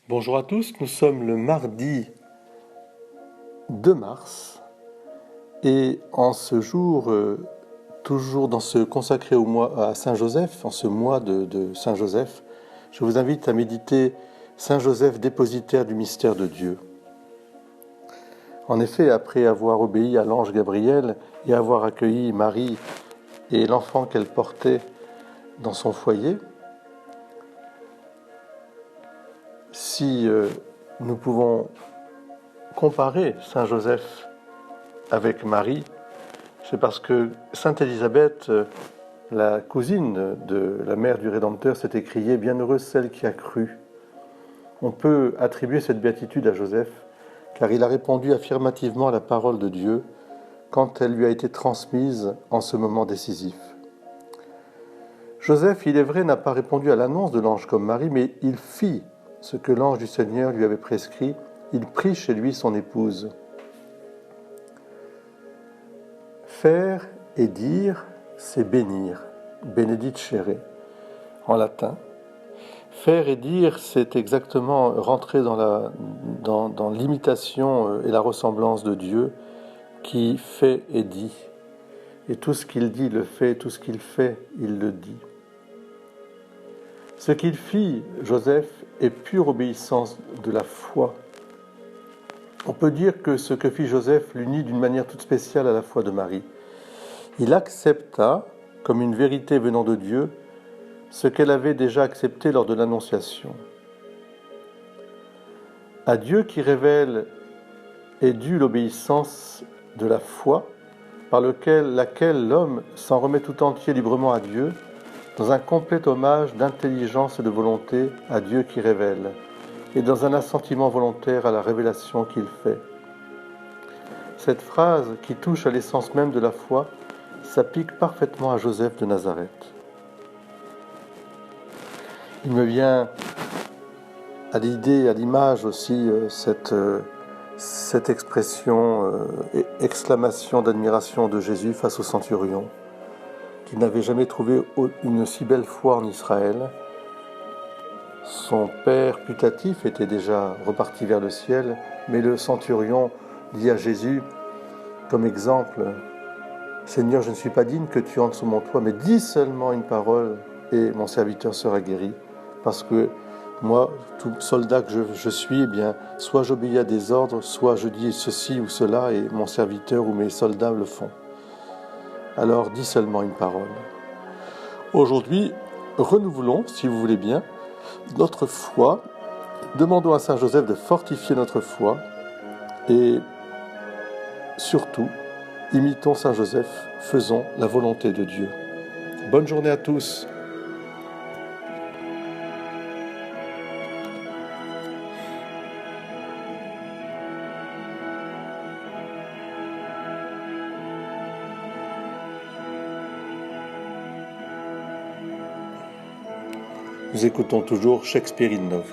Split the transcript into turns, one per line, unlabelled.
Bonjour à tous, nous sommes le mardi 2 mars et en ce jour, toujours dans ce consacré au mois à Saint Joseph, en ce mois de Saint Joseph, je vous invite à méditer Saint Joseph, dépositaire du mystère de Dieu. En effet, après avoir obéi à l'ange Gabriel et avoir accueilli Marie et l'enfant qu'elle portait dans son foyer, si nous pouvons comparer Saint Joseph avec Marie, c'est parce que Sainte Élisabeth, la cousine de la mère du Rédempteur, s'est écriée « Bienheureuse celle qui a cru ». On peut attribuer cette béatitude à Joseph, car il a répondu affirmativement à la parole de Dieu quand elle lui a été transmise en ce moment décisif. Joseph, il est vrai, n'a pas répondu à l'annonce de l'ange comme Marie, mais il fit ce que l'ange du Seigneur lui avait prescrit, il prit chez lui son épouse. Faire et dire, c'est bénir, benedicere en latin. Faire et dire, c'est exactement rentrer dans l'imitation et la ressemblance de Dieu qui fait et dit. Et tout ce qu'il dit, il le fait, tout ce qu'il fait, il le dit. Ce qu'il fit, Joseph, est pure obéissance de la foi. On peut dire que ce que fit Joseph l'unit d'une manière toute spéciale à la foi de Marie. Il accepta, comme une vérité venant de Dieu, ce qu'elle avait déjà accepté lors de l'Annonciation. À Dieu qui révèle est due l'obéissance de la foi, par laquelle l'homme s'en remet tout entier librement à Dieu, dans un complet hommage d'intelligence et de volonté à Dieu qui révèle, et dans un assentiment volontaire à la révélation qu'il fait. Cette phrase, qui touche à l'essence même de la foi, s'applique parfaitement à Joseph de Nazareth. Il me vient à l'idée, à l'image aussi, cette expression, exclamation d'admiration de Jésus face au centurion, qui n'avait jamais trouvé une si belle foi en Israël. Son père putatif était déjà reparti vers le ciel, mais le centurion dit à Jésus, comme exemple, « Seigneur, je ne suis pas digne que tu entres sous mon toit, mais dis seulement une parole et mon serviteur sera guéri. » Parce que moi, tout soldat que je suis, eh bien, soit j'obéis à des ordres, soit je dis ceci ou cela, et mon serviteur ou mes soldats le font. Alors, dis seulement une parole. Aujourd'hui, renouvelons, si vous voulez bien, notre foi. Demandons à Saint Joseph de fortifier notre foi, et surtout, imitons Saint Joseph, faisons la volonté de Dieu. Bonne journée à tous. Nous écoutons toujours Shakespeare in Love.